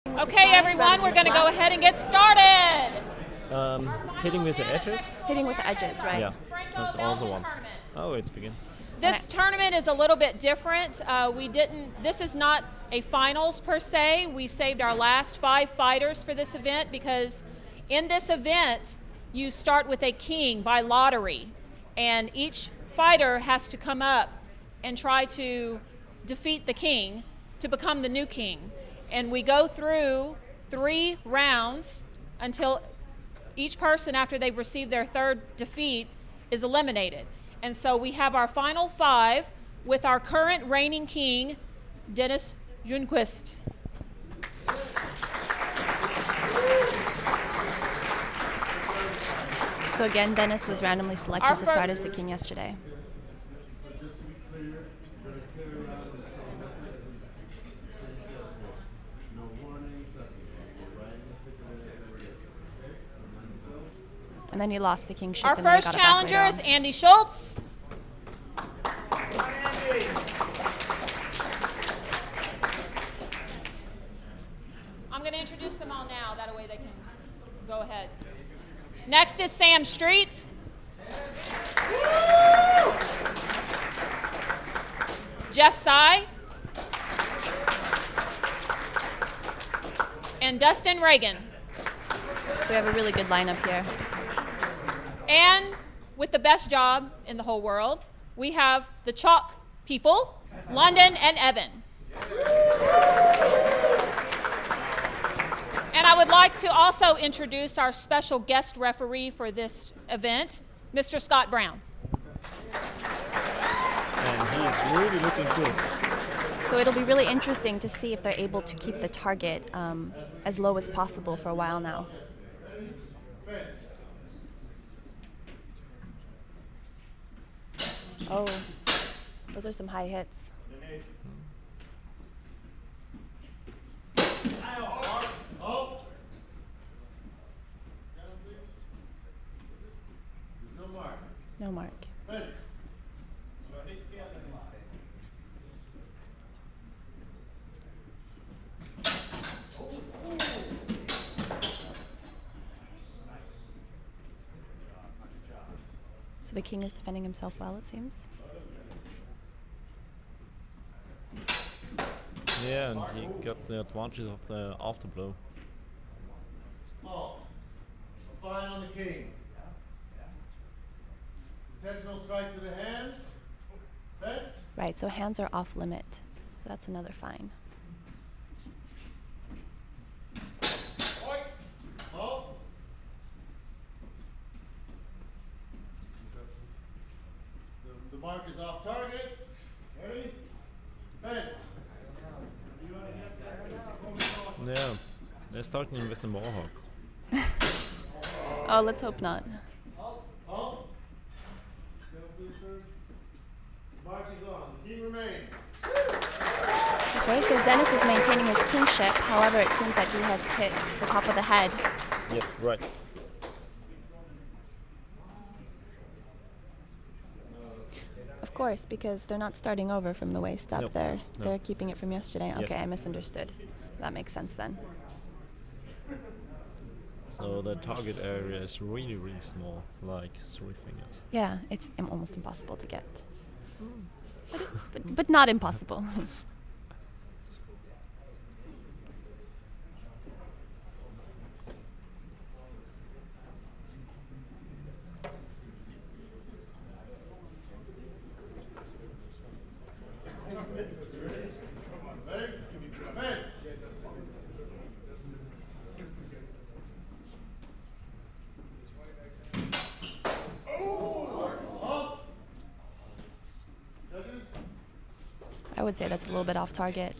Okay, everyone, we're going to go ahead and get started. Hitting with the edges? Hitting with the edges, right? Yeah, that's also one. Oh, it's begin. This tournament is a little bit different. This is not a finals per se. We saved our last 5 fighters for this event because in this event, you start with a king by lottery, and each fighter has to come up and try to defeat the king to become the new king. And we go through 3 rounds until each person, after they've received their 3rd defeat, is eliminated. And so we have our final 5 with our current reigning king, Dennis Junquist. So again, Dennis was randomly selected to start as the king yesterday. And then he lost the kingship. Our first challenger is Andy Schultz. I'm going to introduce them all now. That way they can go ahead. Next is Sam Street. Jeff Sy. And Dustin Reagan. So we have a really good lineup here. And with the best job in the whole world, we have the chalk people, London and Evan. And I would like to also introduce our special guest referee for this event, Mr. Scott Brown. And he is really looking good. So it'll be really interesting to see if they're able to keep the target as low as possible for a while now. Oh, those are some high hits. No mark. So the king is defending himself well, it seems. Yeah, and he got the advantage of the afterblow. Halt. A fine on the king. Intentional strike to the hands. Fence. Right, so hands are off limit. So that's another fine. Halt. The mark is off target. Ready? Fence. Yeah, they're starting with the Mohawk. Oh, let's hope not. Halt. Mark is on. The king remains. Okay, so Dennis is maintaining his kingship. However, it seems like he has hit the top of the head. Yes, right. Of course, because they're not starting over from the waist up. Nope. They're Nope. keeping it from yesterday. Yes. Okay, I misunderstood. That makes sense then. So the target area is really, really small, like 3 fingers. Yeah, it's almost impossible to get. But not impossible. Ready? Fence. Halt. Judges. I would say that's a little bit off target.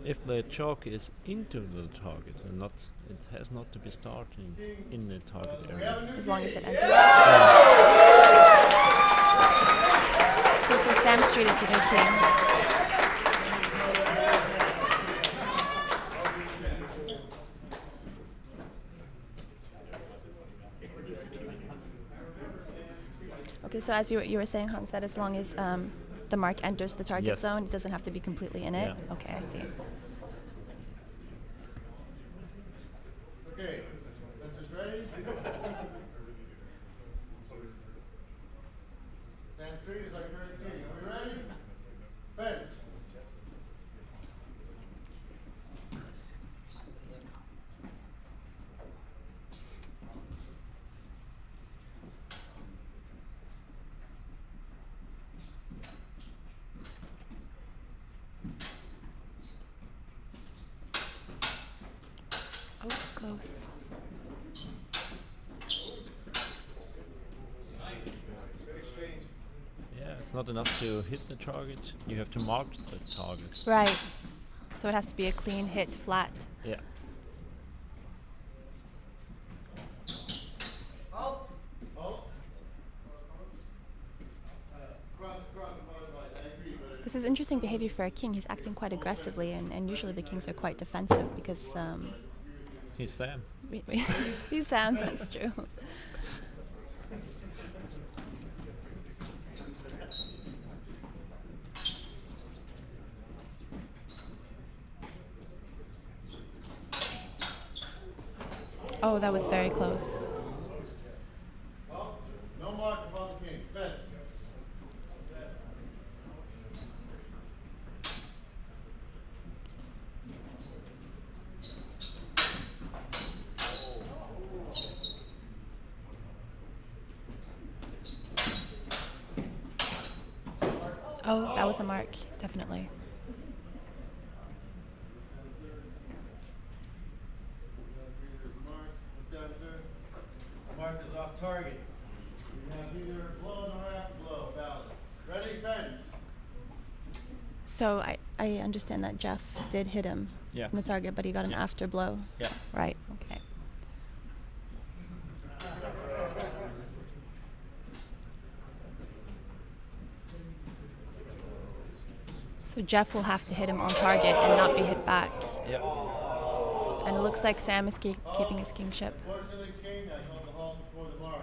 If the chalk is into the target and not, it has not to be starting in the target area. As long as it enters. Okay, so Sam Street is the new king. Okay, so as you were saying, Hans, that as long as the mark enters the target Yes. zone, it doesn't have to be completely in it? Yeah. Okay, I see. Okay, Spencer's ready. Sam Street is our current king. Are we ready? Fence. Oh, close. Yeah, it's not enough to hit the target. You have to mark the target. Right. So it has to be a clean hit flat. Yeah. Oh. Cross the bottom line. I agree, but This is interesting behavior for a king. He's acting quite aggressively, and usually the kings are quite defensive because He's Sam. he's Sam. That's true. Oh, that was very close. well, no mark upon the king. Fence. Oh, that was a mark, definitely. Mark, look down, sir. Mark is off target. You have either blow nor half blow. Valid. Ready? Fence. So I understand that Jeff did hit him Yeah. in the target, but he got an Yeah. after blow. Yeah. Right, okay. So Jeff will have to hit him on target and not be hit back. Yeah. And it looks like Sam is keeping his kingship. Unfortunately, king, I called the halt before the mark.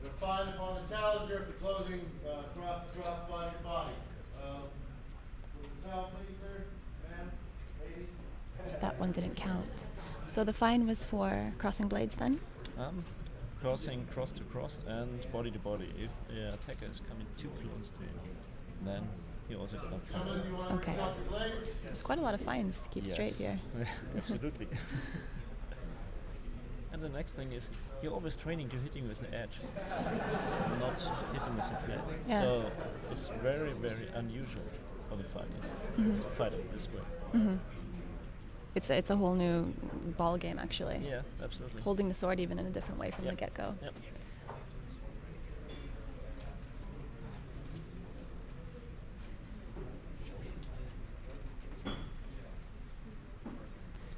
They're fine upon the challenger for closing cross by your body. Now, please, sir, ma'am, lady. So that one didn't count. So the fine was for crossing blades then? Crossing cross to cross and body to body. If the attacker is coming too close to him, then he also got a Gentlemen, fine. you want to Okay. reach out your blades? There's quite a lot of fines to keep straight here. Absolutely. And the next thing is, you're always training to hitting with the edge, not hitting with the flat. Yeah. So it's very, very unusual for the fighters to fight it this way. It's a whole new ball game actually. Yeah, absolutely. Holding the sword even in a different way from Yep. the get-go. Yep.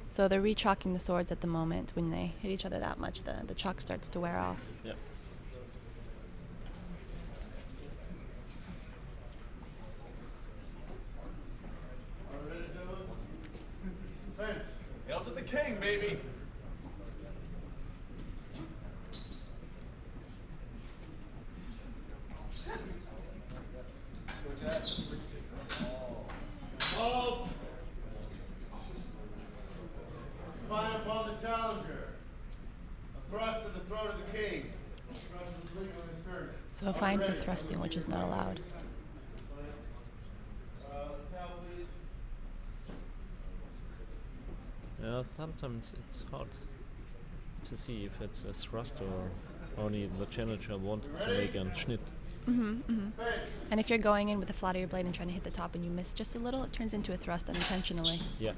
So they're re-chalking the swords at the moment. When they hit each other that much, the chalk starts to wear off. Yep. Are we ready, gentlemen? Fence. Hail to the king, baby! Halt. Fine upon the challenger. A thrust to the throat of the king. Thrust is legal in his turn. So a fine for thrusting, which is not allowed. Cal, please. Yeah, sometimes it's hard to see if it's a thrust or only the challenger want to make a Schnitt. And if you're going in with the flat of your blade and trying to hit the top and you miss just a little, it turns into a thrust unintentionally. Yeah.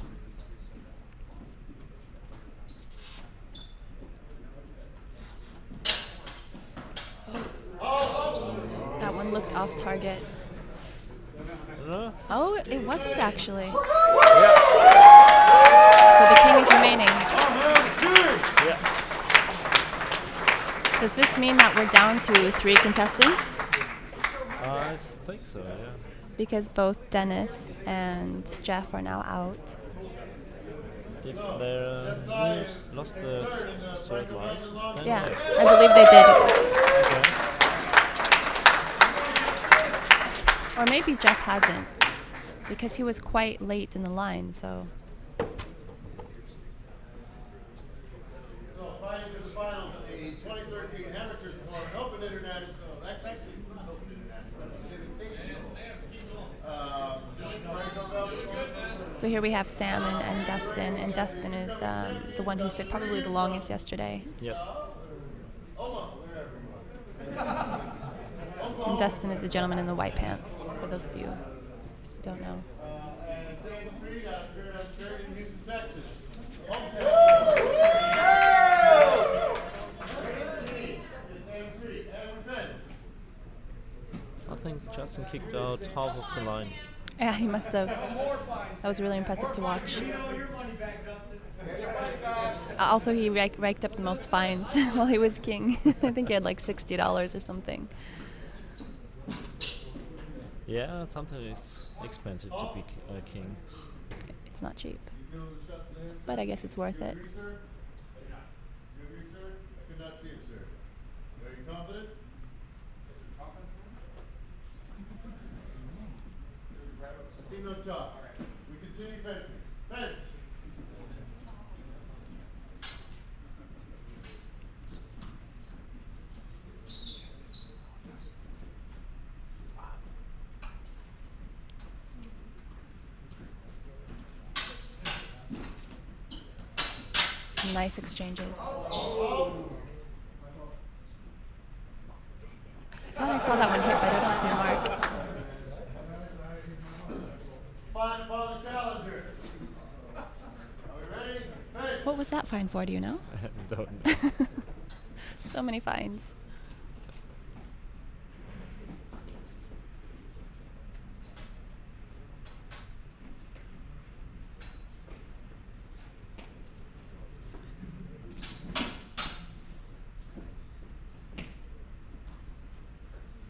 That one looked off target. No? Oh, it wasn't actually. Yeah. So the king is remaining. Yeah. Does this mean that we're down to 3 contestants? I think so, yeah. Because both Dennis and Jeff are now out. If they lost the third life, then Yeah, yes. I believe they did. Yes. Okay. Or maybe Jeff hasn't, because he was quite late in the line, so. 2013 amateurs for an open international. That's actually not open international. It's invitation. Franco-Belgian. So here we have Sam and Dustin is the one who stood probably the longest yesterday. Yes. And Dustin is the gentleman in the white pants, for those of you who don't know. And Sam Street out of in Houston, Texas. I think Justin kicked out half of the line. Yeah, he must have. That was really impressive to watch. Also, he raked up the most fines while he was king. I think he had like $60 or something. Yeah, sometimes it's expensive to be king. It's not cheap, but I guess it's worth it. I could not see it, sir. Are you confident? I see no chalk. We continue fencing. Fence! Some nice exchanges. I thought I saw that one hit, but I don't see a mark. Fine upon the challenger. Are we ready? Fence! What was that fine for, do you know? I don't know. So many fines.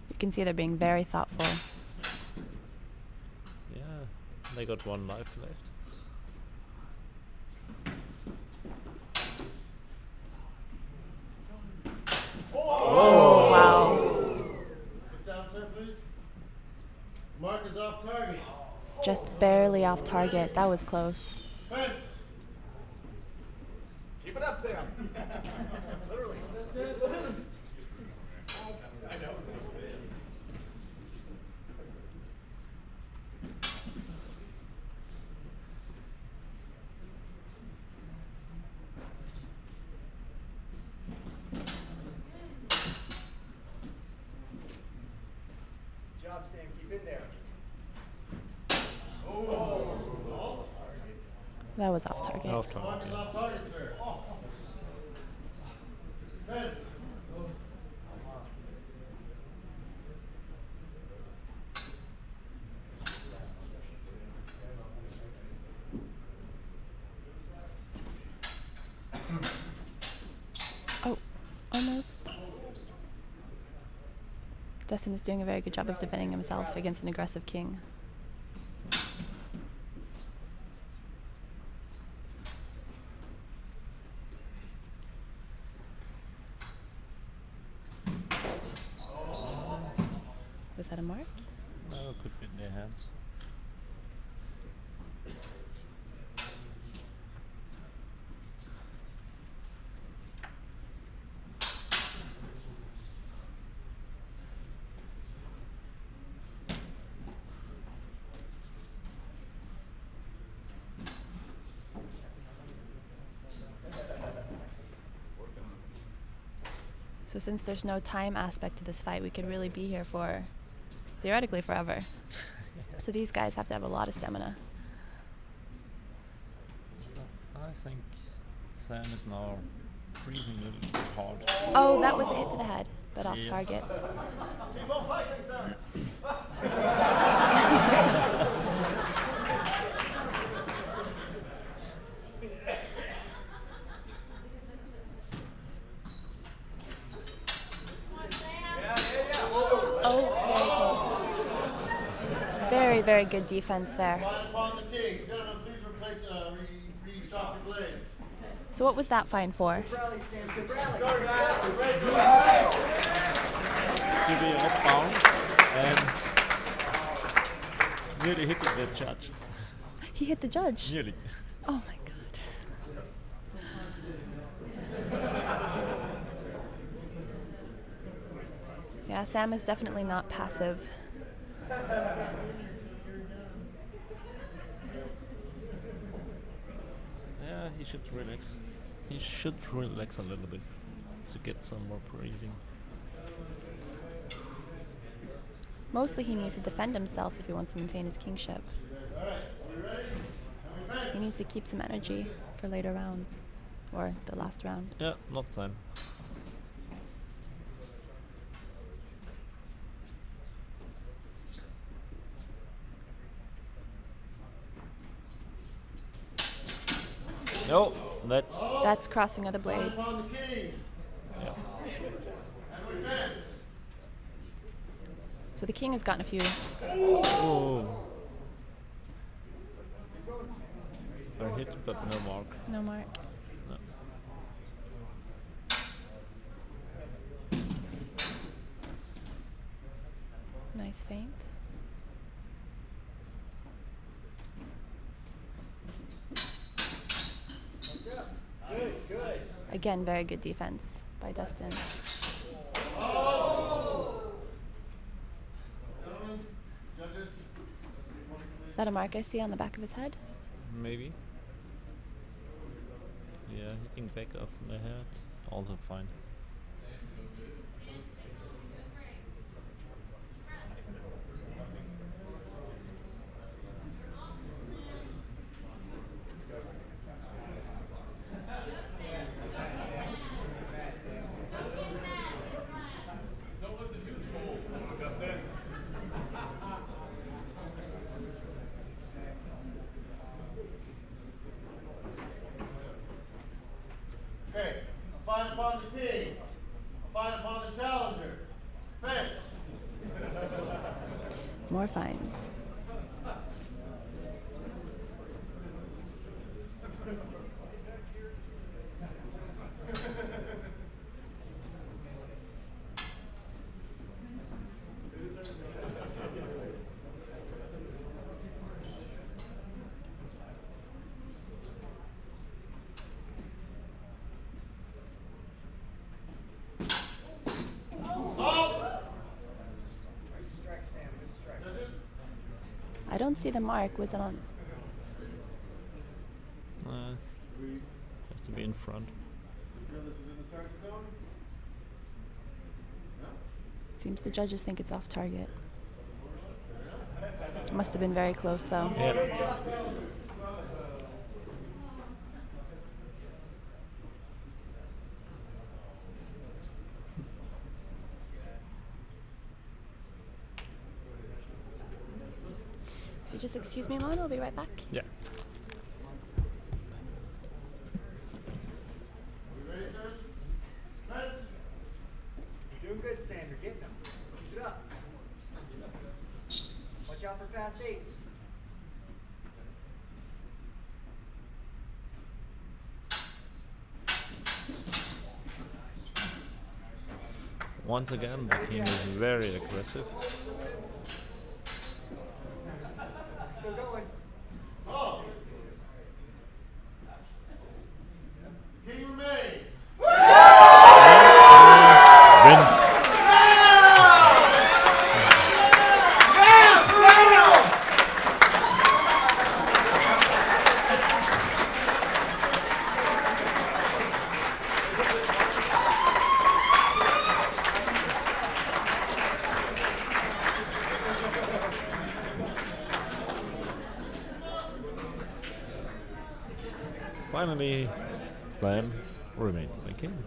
You can see they're being very thoughtful. Yeah, they got one life left. Oh, wow. Put down, sir, please. Mark is off target. Just barely off target. That was close. Fence! Keep it up, Sam. Literally. I know. Job, Sam. Keep in there. That was off target. Off target, Mark is yeah. off target, sir. Fence! Oh, almost. Dustin is doing a very good job of defending himself against an aggressive king. Was that a mark? No, it could be in their hands. So since there's no time aspect to this fight, we could really be here for, theoretically, forever. So these guys have to have a lot of stamina. I think Sam is now freezing a little bit hard. Oh, that was a hit to the head, but off Yes. target. Keep on fighting, Sam. Oh, very close. Very, very good defense there. Fine upon the king. Gentlemen, please replace, re-chalk your blades. So what was that fine for? To be off bounds and nearly hit the judge. He hit the judge. Nearly. Oh my god. Sam is definitely not passive. Yeah, he should relax. He should relax a little bit to get some more praising. Mostly he needs to defend himself if he wants to maintain his kingship. He needs to keep some energy for later rounds. Or the last round. Yeah, not time. No, That's crossing of the blades. On the king. yeah. And we fence. So the king has gotten a few. Oh. I hit, but no mark. No mark. No. Nice feint. Good, good. Again, very good defense by Dustin. Gentlemen, judges. Is that a mark I see on the back of his head? Maybe. Yeah, hitting back of the head. Also fine. Okay, a fine upon the king. A fine upon the challenger. Fence. More fines. Good strike, Sam. Good strike. Judges. I don't see the mark. Was it on? Has to be in front. You feel this is in the target zone? No? Seems the judges think it's off target. Must have been very close though. Yeah. If you just excuse me a moment, I'll be right back. Yeah. We ready, sirs? Fence. You're doing good, Sam. You're getting them. Keep it up. Watch out for fast eights. Once again, the team is very aggressive. Still going. Oh. King remains. Wins. Finally, Sam remains the king.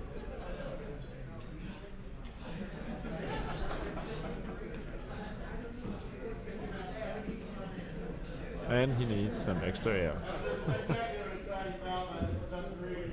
And he needs some extra air. Spectacular inside his mouth, Dustin Reed.